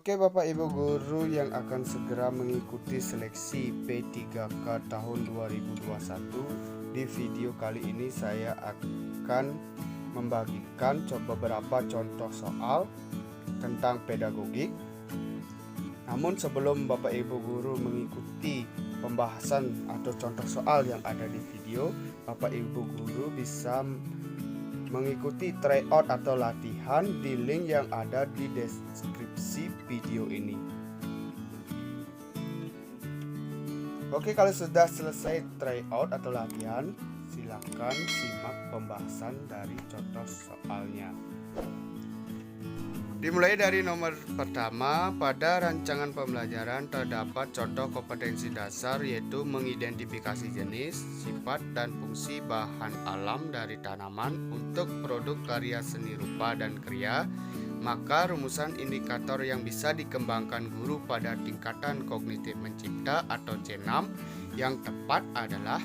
Oke Bapak Ibu Guru yang akan segera mengikuti seleksi P3K tahun 2021. Di video kali ini saya akan membagikan beberapa contoh soal tentang pedagogik. Namun sebelum Bapak Ibu Guru mengikuti pembahasan atau contoh soal yang ada di video, Bapak Ibu Guru bisa mengikuti tryout atau latihan di link yang ada di deskripsi video ini. Oke, kalau sudah selesai tryout atau latihan, silakan simak pembahasan dari contoh soalnya. Dimulai dari nomor pertama, pada rancangan pembelajaran terdapat contoh kompetensi dasar yaitu mengidentifikasi jenis, sifat, dan fungsi bahan alam dari tanaman untuk produk karya seni rupa dan kriya. Maka rumusan indikator yang bisa dikembangkan guru pada tingkatan kognitif mencipta atau C6 yang tepat adalah: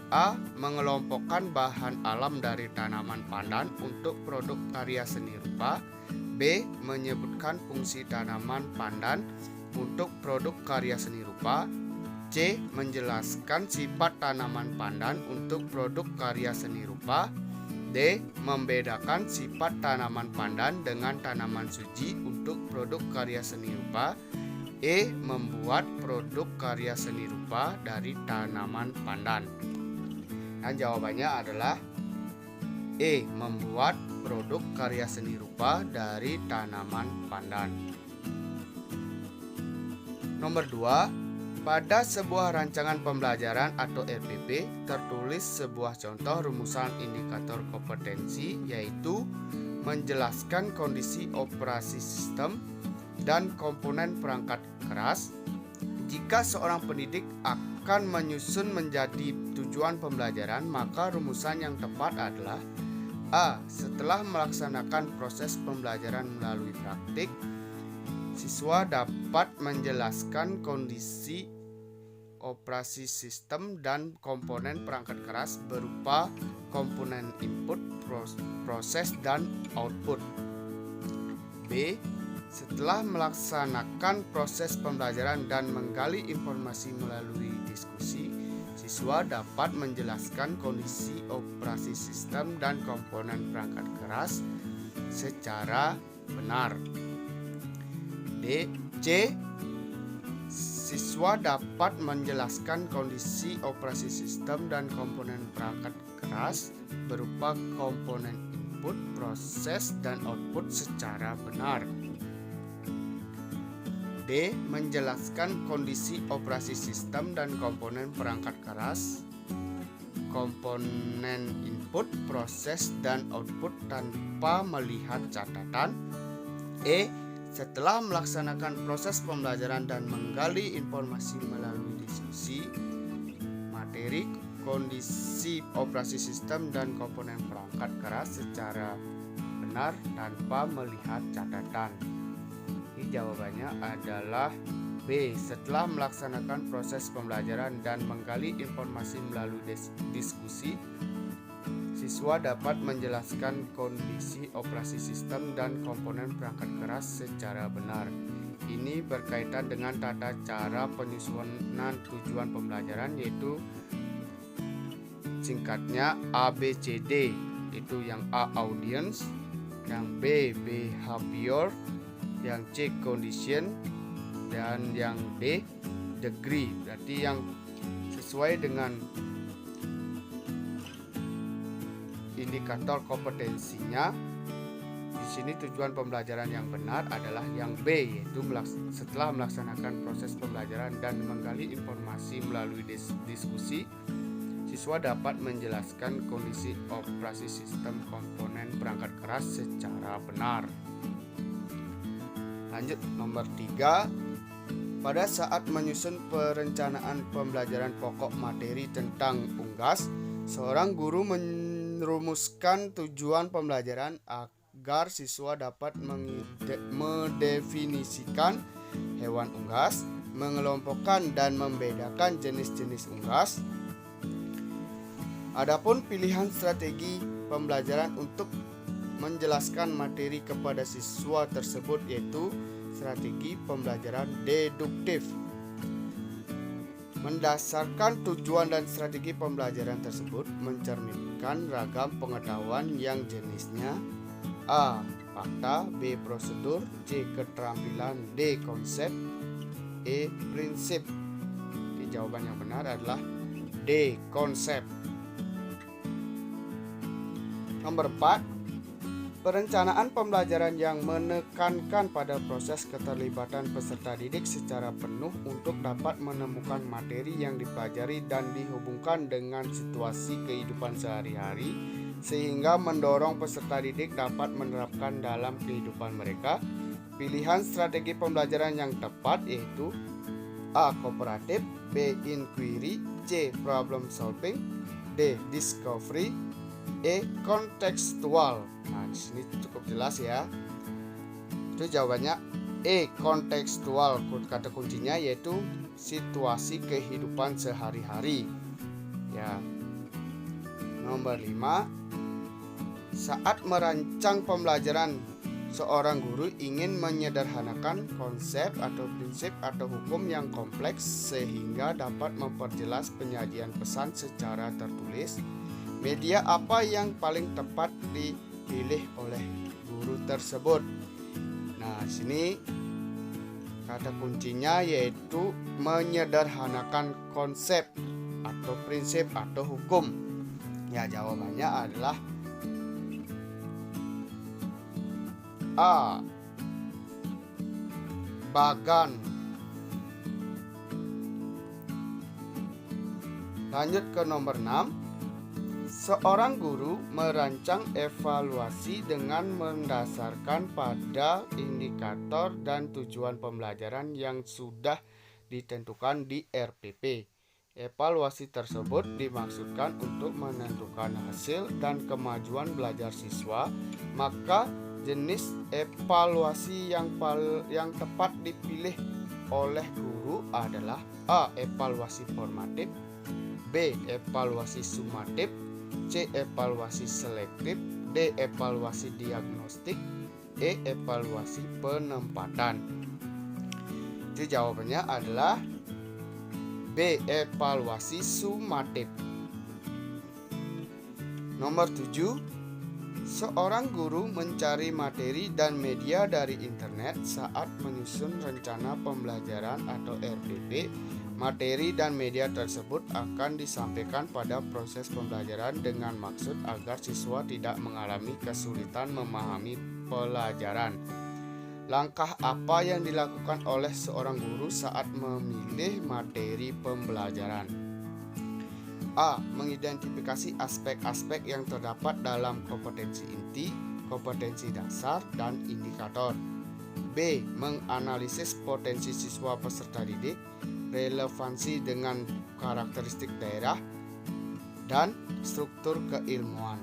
A. Mengelompokkan bahan alam dari tanaman pandan untuk produk karya seni rupa. B. Menyebutkan fungsi tanaman pandan untuk produk karya seni rupa. C. Menjelaskan sifat tanaman pandan untuk produk karya seni rupa. D. Membedakan sifat tanaman pandan dengan tanaman suci untuk produk karya seni rupa. E. Membuat produk karya seni rupa dari tanaman pandan. Dan jawabannya adalah E. Membuat produk karya seni rupa dari tanaman pandan. Nomor 2, pada sebuah rancangan pembelajaran atau RPP tertulis sebuah contoh rumusan indikator kompetensi, yaitu menjelaskan kondisi operasi sistem dan komponen perangkat keras. Jika seorang pendidik akan menyusun menjadi tujuan pembelajaran, maka rumusan yang tepat adalah: A. Setelah melaksanakan proses pembelajaran melalui praktik, siswa dapat menjelaskan kondisi operasi sistem dan komponen perangkat keras berupa komponen input, proses, dan output. B. Setelah melaksanakan proses pembelajaran dan menggali informasi melalui diskusi, siswa dapat menjelaskan kondisi operasi sistem dan komponen perangkat keras secara benar. C. Siswa dapat menjelaskan kondisi operasi sistem dan komponen perangkat keras berupa komponen input, proses, dan output secara benar. D. Menjelaskan kondisi operasi sistem dan komponen perangkat keras, komponen input, proses, dan output tanpa melihat catatan. E. Setelah melaksanakan proses pembelajaran dan menggali informasi melalui diskusi, materi, kondisi operasi sistem dan komponen perangkat keras secara benar tanpa melihat catatan. Jawabannya adalah B. Setelah melaksanakan proses pembelajaran dan menggali informasi melalui diskusi, siswa dapat menjelaskan kondisi operasi sistem dan komponen perangkat keras secara benar. Ini berkaitan dengan tata cara penyusunan tujuan pembelajaran, yaitu singkatnya ABCD, itu yang A audience, yang B behavior, yang C condition, dan yang D degree. Berarti yang sesuai dengan indikator kompetensinya di sini, tujuan pembelajaran yang benar adalah yang B, yaitu setelah melaksanakan proses pembelajaran dan menggali informasi melalui diskusi, siswa dapat menjelaskan kondisi operasi sistem komponen perangkat keras secara benar. Lanjut, nomor 3. Pada saat menyusun perencanaan pembelajaran pokok materi tentang unggas, seorang guru merumuskan tujuan pembelajaran agar siswa dapat mendefinisikan hewan unggas, mengelompokkan dan membedakan jenis-jenis unggas. Adapun pilihan strategi pembelajaran untuk menjelaskan materi kepada siswa tersebut, yaitu strategi pembelajaran deduktif. Mendasarkan tujuan dan strategi pembelajaran tersebut mencerminkan ragam pengetahuan yang jenisnya A. Fakta, B. Prosedur, C. Keterampilan, D. Konsep, E. Prinsip. Jadi jawaban yang benar adalah D. Konsep. Nomor 4. Perencanaan pembelajaran yang menekankan pada proses keterlibatan peserta didik secara penuh untuk dapat menemukan materi yang dipelajari dan dihubungkan dengan situasi kehidupan sehari-hari sehingga mendorong peserta didik dapat menerapkan dalam kehidupan mereka. Pilihan strategi pembelajaran yang tepat yaitu A. Kooperatif, B. Inquiry, C. Problem solving, D. Discovery, E. Kontekstual. Nah, di sini cukup jelas ya. Itu jawabannya E. Kontekstual. Kata kuncinya yaitu situasi kehidupan sehari-hari. Ya. Nomor 5. Saat merancang pembelajaran, seorang guru ingin menyederhanakan konsep atau prinsip atau hukum yang kompleks sehingga dapat memperjelas penyajian pesan secara tertulis. Media apa yang paling tepat dipilih oleh guru tersebut? Nah, sini kata kuncinya yaitu menyederhanakan konsep atau prinsip atau hukum. Ya, jawabannya adalah A. Bagan. Lanjut ke nomor 6. Seorang guru merancang evaluasi dengan mendasarkan pada indikator dan tujuan pembelajaran yang sudah ditentukan di RPP. Evaluasi tersebut dimaksudkan untuk menentukan hasil dan kemajuan belajar siswa. Maka jenis evaluasi yang tepat dipilih oleh guru adalah A. Evaluasi formatif, B. Evaluasi sumatif, C. Evaluasi selektif, D. Evaluasi diagnostik, E. Evaluasi penempatan. Jadi jawabannya adalah B. Evaluasi sumatif. Nomor 7. Seorang guru mencari materi dan media dari internet saat menyusun rencana pembelajaran atau RPP. Materi dan media tersebut akan disampaikan pada proses pembelajaran dengan maksud agar siswa tidak mengalami kesulitan memahami pelajaran. Langkah apa yang dilakukan oleh seorang guru saat memilih materi pembelajaran? A. Mengidentifikasi aspek-aspek yang terdapat dalam kompetensi inti, kompetensi dasar, dan indikator. B. Menganalisis potensi siswa peserta didik, relevansi dengan karakteristik daerah, dan struktur keilmuan.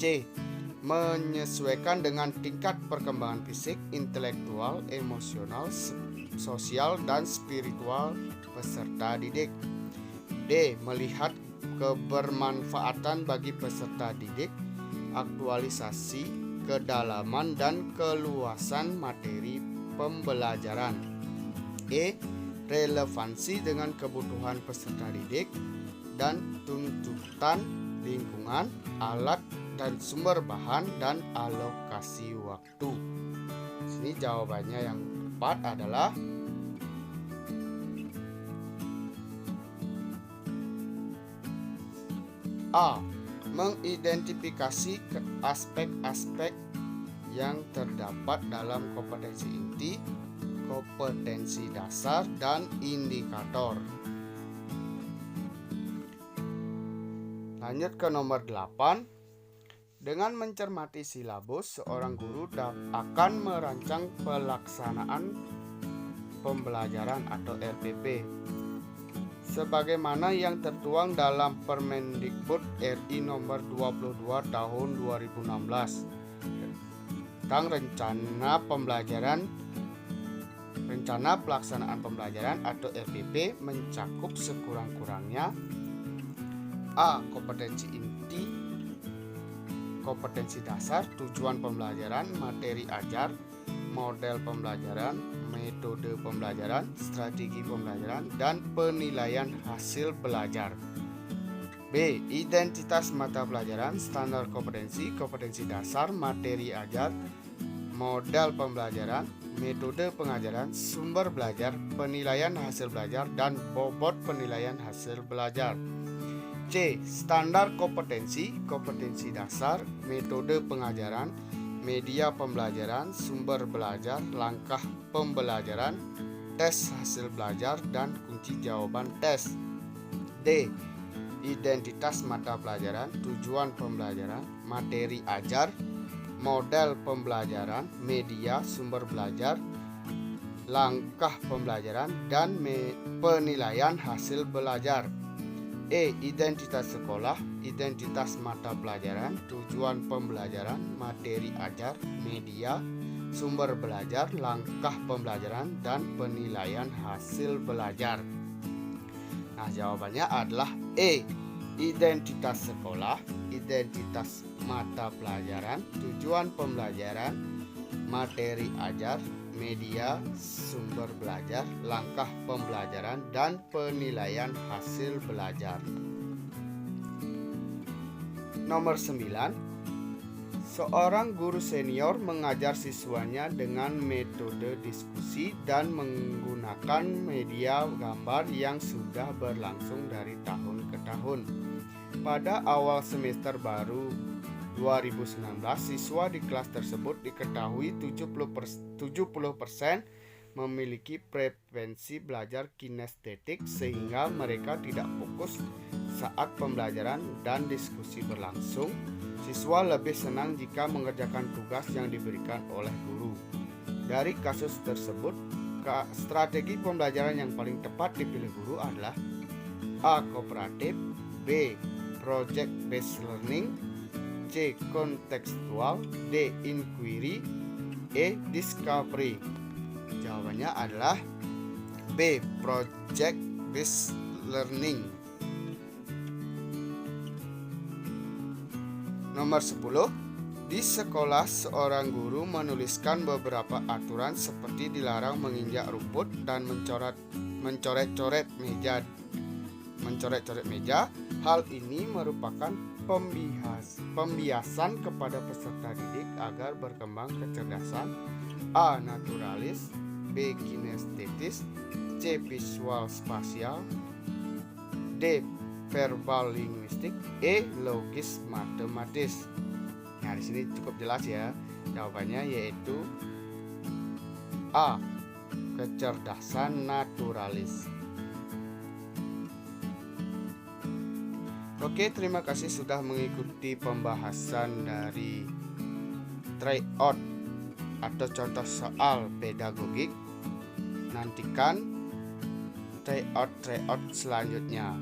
C. Menyesuaikan dengan tingkat perkembangan fisik, intelektual, emosional, sosial, dan spiritual peserta didik. D. Melihat kebermanfaatan bagi peserta didik, aktualisasi, kedalaman, dan keluasan materi pembelajaran. E. Relevansi dengan kebutuhan peserta didik dan tuntutan lingkungan, alat dan sumber bahan, dan alokasi waktu. Sini jawabannya yang tepat adalah A. Mengidentifikasi aspek-aspek yang terdapat dalam kompetensi inti, kompetensi dasar, dan indikator. Lanjut ke nomor 8. Dengan mencermati silabus, seorang guru akan merancang pelaksanaan pembelajaran atau RPP sebagaimana yang tertuang dalam Permendikbud RI nomor 22 tahun 2016 tentang rencana pelaksanaan pembelajaran atau RPP mencakup sekurang-kurangnya A. Kompetensi inti, kompetensi dasar, tujuan pembelajaran, materi ajar, model pembelajaran, metode pembelajaran, strategi pembelajaran, dan penilaian hasil belajar. B. Identitas mata pelajaran, standar kompetensi, kompetensi dasar, materi ajar, model pembelajaran, metode pengajaran, sumber belajar, penilaian hasil belajar, dan bobot penilaian hasil belajar. C. Standar kompetensi, kompetensi dasar, metode pengajaran, media pembelajaran, sumber belajar, langkah pembelajaran, tes hasil belajar, dan kunci jawaban tes. D. Identitas mata pelajaran, tujuan pembelajaran, materi ajar, model pembelajaran, media, sumber belajar, langkah pembelajaran, dan penilaian hasil belajar. E. Identitas sekolah, identitas mata pelajaran, tujuan pembelajaran, materi ajar, media, sumber belajar, langkah pembelajaran, dan penilaian hasil belajar. Nah, jawabannya adalah E. Identitas sekolah, identitas mata pelajaran, tujuan pembelajaran, materi ajar, media, sumber belajar, langkah pembelajaran, dan penilaian hasil belajar. Nomor 9. Seorang guru senior mengajar siswanya dengan metode diskusi dan menggunakan media gambar yang sudah berlangsung dari tahun ke tahun. Pada awal semester baru 2019, siswa di kelas tersebut diketahui 70% memiliki preferensi belajar kinestetik sehingga mereka tidak fokus saat pembelajaran dan diskusi berlangsung. Siswa lebih senang jika mengerjakan tugas yang diberikan oleh guru. Dari kasus tersebut, strategi pembelajaran yang paling tepat dipilih guru adalah A. Kooperatif, B. Project based learning, C. Kontekstual, D. Inquiry, E. Discovery. Jawabannya adalah B. Project based learning. Nomor 10. Di sekolah, seorang guru menuliskan beberapa aturan seperti dilarang menginjak rumput dan mencoret-coret meja. Hal ini merupakan pembiasan kepada peserta didik agar berkembang kecerdasan A. Naturalis, B. Kinestetis, C. Visual spasial, D. Verbal linguistik, E. Logis matematis. Nah, di sini cukup jelas ya. Jawabannya yaitu A. Kecerdasan naturalis. Oke, terima kasih sudah mengikuti pembahasan dari tryout atau contoh soal pedagogik. Nantikan tryout selanjutnya.